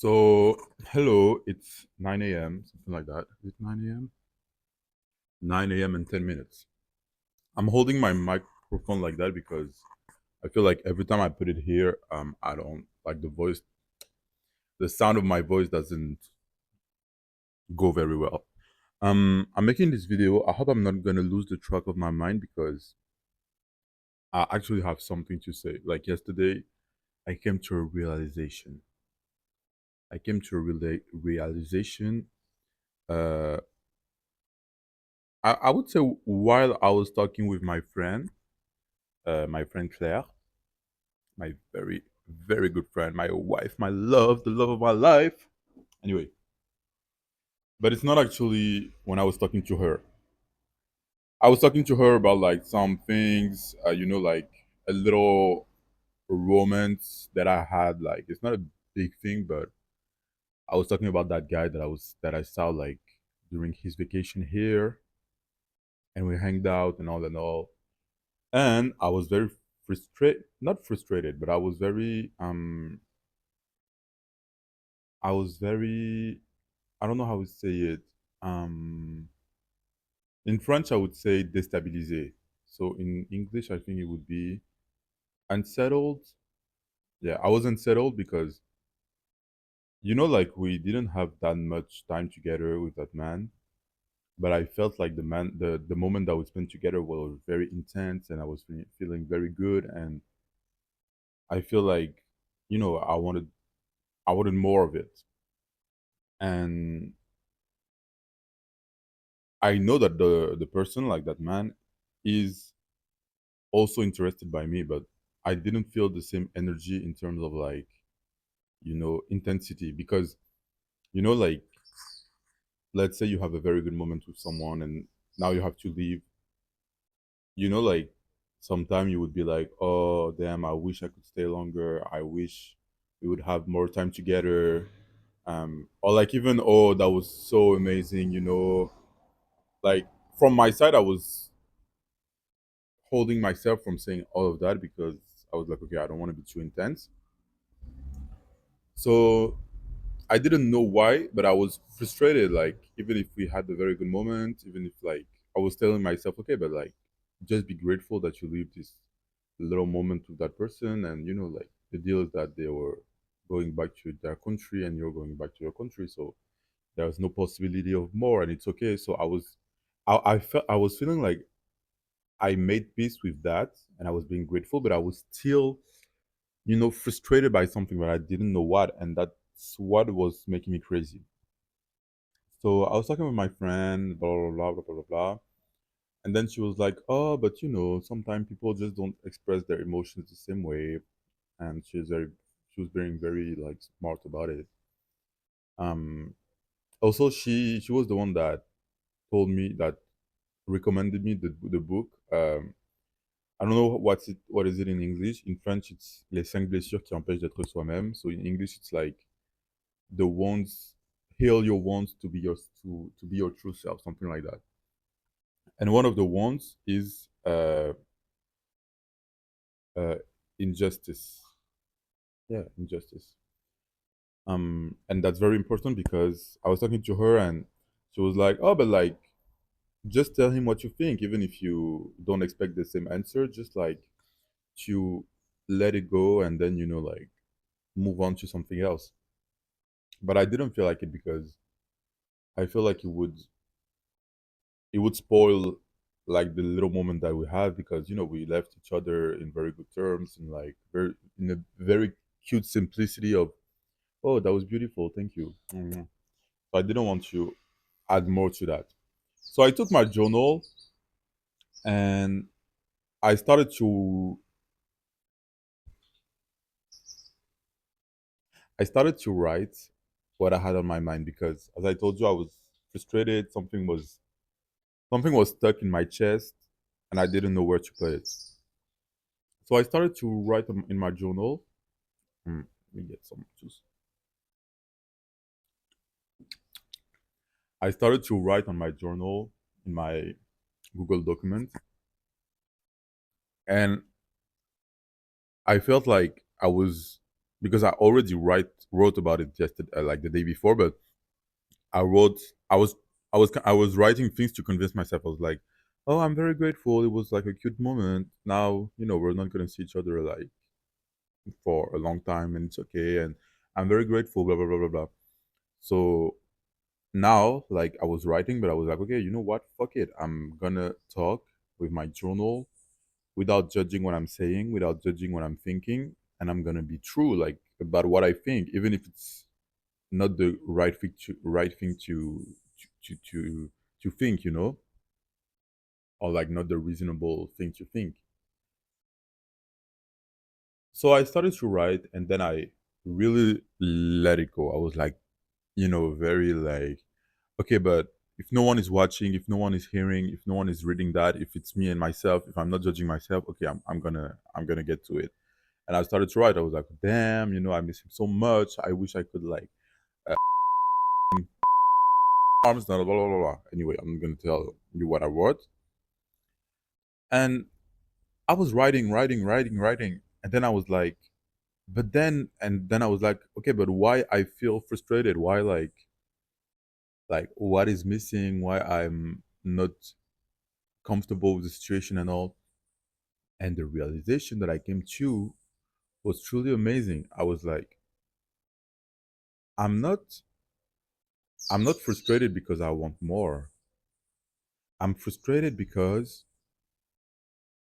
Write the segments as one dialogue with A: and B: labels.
A: So, hello, it's 9 a.m., something like that. Is it 9 a.m.? 9 a.m. and 10 minutes. I'm holding my microphone like that because I feel like every time I put it here, I don't like the sound of my voice doesn't go very well. I'm making this video. I hope I'm not gonna lose the track of my mind because I actually have something to say. Like yesterday, I came to a realization. I came to a realization. Uh, I would say while I was talking with my friend Claire, my very, very good friend, my wife, my love, the love of my life. Anyway, but it's not actually when I was talking to her. I was talking to her about like some things, like a little romance that I had. Like it's not a big thing, but I was talking about that guy that I saw like during his vacation here, and we hanged out and all and all. And I was very frustrated, not frustrated, but I was very, I don't know how to say it. Um, in French, I would say déstabilisé. So in English, I think it would be unsettled. Yeah, I was unsettled because like we didn't have that much time together with that man, but I felt like the moment that we spent together was very intense, and I was feeling very good, and I feel like, I wanted more of it, and I know that the person like that man is also interested by me, but I didn't feel the same energy in terms of like, intensity because, like, let's say you have a very good moment with someone and now you have to leave, like sometime you would be like, oh damn, I wish I could stay longer. I wish we would have more time together. Or like even, oh, that was so amazing, like from my side, I was holding myself from saying all of that because I was like, okay, I don't want to be too intense. So I didn't know why, but I was frustrated. Like, even if we had a very good moment, even if like I was telling myself, okay, but like just be grateful that you lived this little moment with that person. And, like the deal is that they were going back to their country and you're going back to your country. So there was no possibility of more and it's okay. So I felt, I was feeling like I made peace with that and I was being grateful, but I was still, frustrated by something, but I didn't know what. And that's what was making me crazy. So I was talking with my friend, blah, blah, blah, blah, blah, blah, blah. And then she was like, oh, but sometimes people just don't express their emotions the same way. And she was being very like smart about it. Um, Also, she was the one that told me that recommended me the book. I don't know what is it in English. In French, it's Les cinq blessures qui empêchent d'être soi-même. So in English, it's like the wounds, heal your wounds to be your true self, something like that. And one of the wounds is uh, injustice. Yeah, injustice. And that's very important because I was talking to her and she was like, "Oh, but like, just tell him what you think, even if you don't expect the same answer. Just like to let it go and then like move on to something else." But I didn't feel like it because I feel like it would spoil like the little moment that we had because we left each other in very good terms and like very in a very cute simplicity of, oh, that was beautiful, thank you. So I didn't want to add more to that. So I took my journal and I started to write what I had on my mind because, as I told you, I was frustrated. Something was stuck in my chest, and I didn't know where to put it. So I started to write in my journal. Let me get some juice. I started to write on my journal in my Google document, and I felt like I was. because I already wrote about it yesterday, like the day before. But I wrote, I was, I was writing things to convince myself. I was like, "Oh, I'm very grateful. It was like a cute moment. Now, we're not gonna see each other like for a long time, and it's okay. And I'm very grateful." Blah blah blah blah blah. So now, like, I was writing, but I was like, okay, you know what? Fuck it. I'm gonna talk with my journal without judging what I'm saying, without judging what I'm thinking, and I'm gonna be true, like, about what I think, even if it's not the right thing to think, or like not the reasonable thing to think. So I started to write, and then I really let it go. I was like, very like, okay, but if no one is watching, if no one is hearing, if no one is reading that, if it's me and myself, if I'm not judging myself, okay, I'm gonna get to it. And I started to write. I was like, damn, I miss him so much. I wish I could like uh, arms, blah, blah, blah, blah, blah. Anyway, I'm gonna tell you what I wrote. And I was writing, writing, writing, writing. And then I was like, and then I was like, okay, but why I feel frustrated? Why like what is missing? Why I'm not comfortable with the situation and all? And the realization that I came to was truly amazing. I was like, I'm not I'm not frustrated because I want more. I'm frustrated because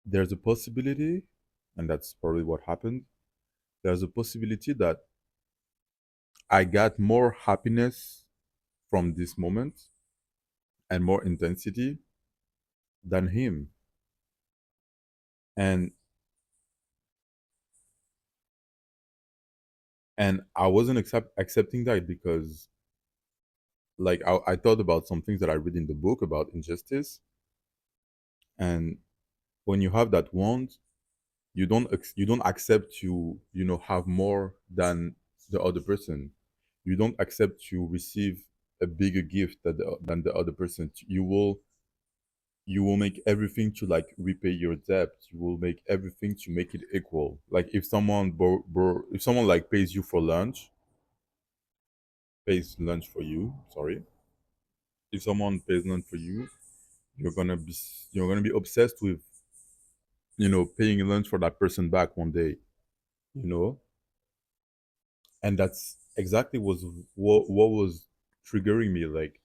A: there's a possibility, and that's probably what happened. There's a possibility that I got more happiness from this moment and more intensity than him. And I wasn't accepting that because like I thought about some things that I read in the book about injustice. And when you have that want, you don't accept to have more than the other person. You don't accept to receive a bigger gift than the other person. You will make everything to like repay your debt. You will make everything to make it equal. Like if someone if someone like pays you for lunch, pays lunch for you, sorry. If someone pays lunch for you, you're gonna be you're gonna be obsessed with paying lunch for that person back one day. You know, and that's exactly what was triggering me. Like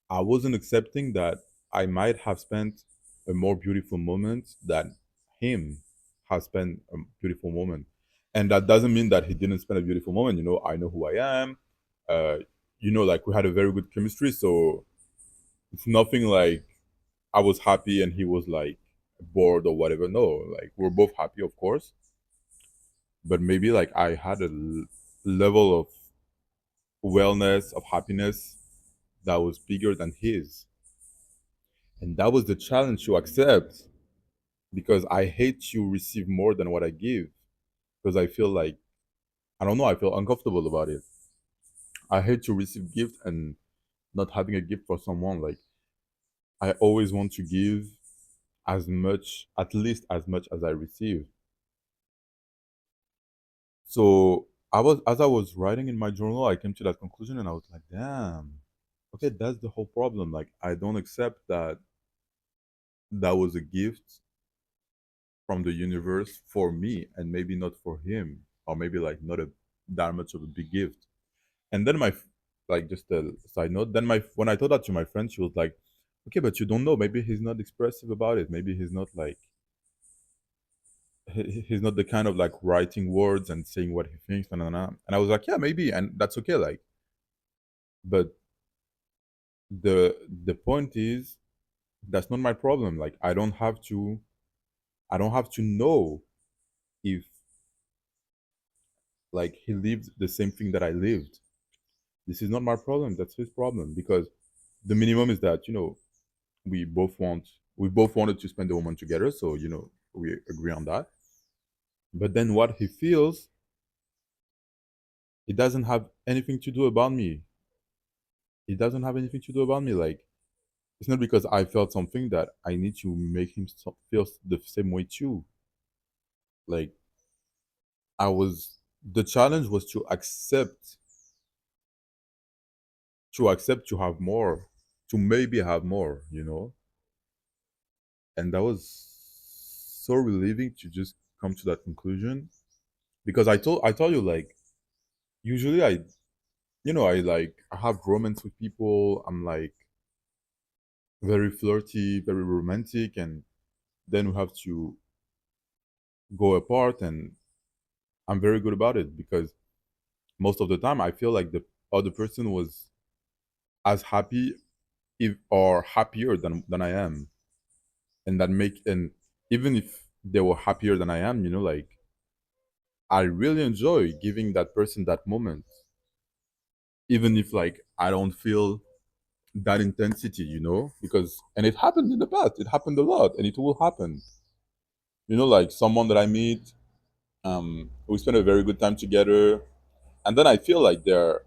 A: I wasn't accepting that I might have spent a more beautiful moment than him has spent a beautiful moment. And that doesn't mean that he didn't spend a beautiful moment. I know who I am. uh like we had a very good chemistry, so it's nothing like I was happy and he was like bored or whatever. No, like we're both happy, of course, but maybe like I had a level of wellness, of happiness that was bigger than his. And that was the challenge to accept, because I hate to receive more than what I give, because I feel like, I don't know, I feel uncomfortable about it. I hate to receive gift and not having a gift for someone. Like I always want to give as much, at least as much as I receive. So as I was writing in my journal, I came to that conclusion and I was like, damn, okay, that's the whole problem. Like I don't accept that that was a gift from the universe for me and maybe not for him, or maybe like not a that much of a big gift. And then like, just a side note, then my when I told that to my friend, she was like, okay, but you don't know, maybe he's not expressive about it, maybe he's not like he's not the kind of like writing words and saying what he thinks, and I was like, yeah, maybe, and that's okay, like, but the point is, that's not my problem. Like I don't have to know if like he lived the same thing that I lived. This is not my problem, that's his problem, because the minimum is that we both wanted to spend the moment together, so we agree on that. But then what he feels, it doesn't have anything to do about me. It doesn't have anything to do about me. Like it's not because I felt something that I need to make him feel the same way too. Like I was. The challenge was to accept to have more, to maybe have more, and that was so relieving to just come to that conclusion because I told you like usually I have romance with people. I'm like very flirty, very romantic, and then we have to go apart, and I'm very good about it because most of the time I feel like the other person was as happy if or happier than I am, and even if they were happier than I am, like I really enjoy giving that person that moment, even if like I don't feel that intensity, because and it happened in the past. It happened a lot, and it will happen. Like someone that I meet, we spend a very good time together, and then I feel like they're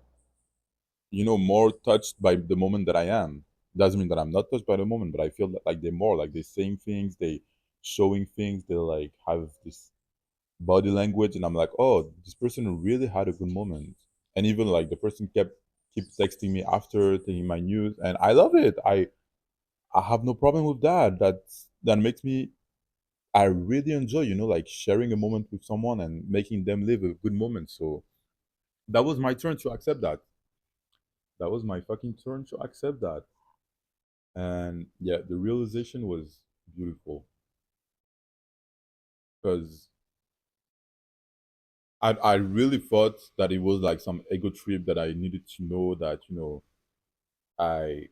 A: more touched by the moment that I am. Doesn't mean that I'm not touched by the moment, but I feel that like they're more like they're saying things, they showing things, they like have this body language, and I'm like, oh, this person really had a good moment. And even like the person keep texting me after taking my news, and I love it. I have no problem with that. That makes me I really enjoy, like sharing a moment with someone and making them live a good moment. So that was my turn to accept that. That was my fucking turn to accept that. And yeah, the realization was beautiful because I really thought that it was like some ego trip that I needed to know that I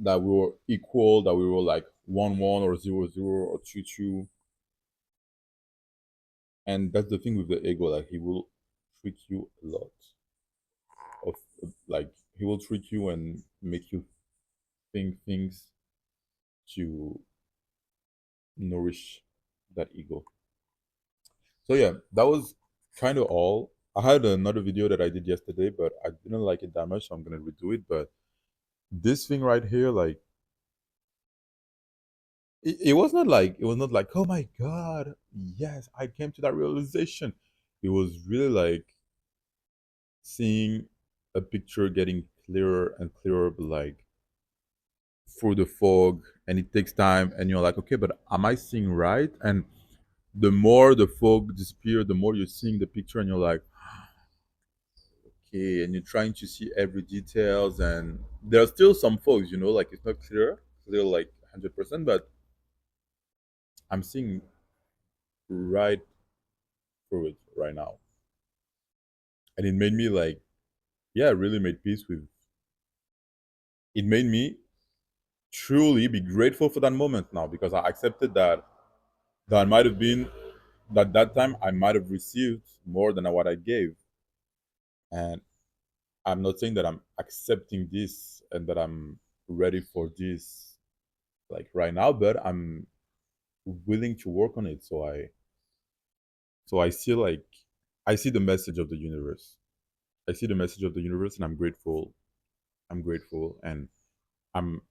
A: that we were equal, that we were like 1-1 or 0-0 or 2-2. And that's the thing with the ego, like he will trick you a lot of like he will trick you and make you think things to nourish that ego. So yeah, that was kind of all. I had another video that I did yesterday, but I didn't like it that much, so I'm gonna redo it. But this thing right here, like it was not like oh my god, yes, I came to that realization. It was really like seeing a picture getting clearer and clearer, but like through the fog, and it takes time, and you're like, okay, but am I seeing right? And the more the fog disappears, the more you're seeing the picture, and you're like, okay, and you're trying to see every details, and there are still some fogs, like it's not clear, still like 100%, but I'm seeing right through it right now, and it made me like, yeah, really made peace with. It made me truly be grateful for that moment now because I accepted that might have been that time I might have received more than what I gave, and I'm not saying that I'm accepting this and that I'm ready for this like right now, but I'm willing to work on it. So I see like I see the message of the universe. I see the message of the universe, and I'm grateful. I'm grateful, and I'm.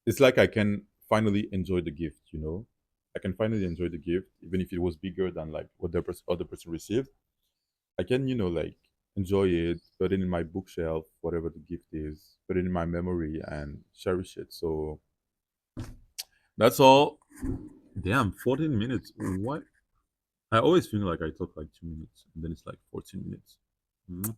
A: It's like I can finally enjoy the gift. I can finally enjoy the gift, even if it was bigger than like what the other person received. I can, like enjoy it, put it in my bookshelf, whatever the gift is, put it in my memory and cherish it. So that's all. Damn, 14 minutes. What? I always feel like I talk like 2 minutes, and then it's like 14 minutes. Mhm.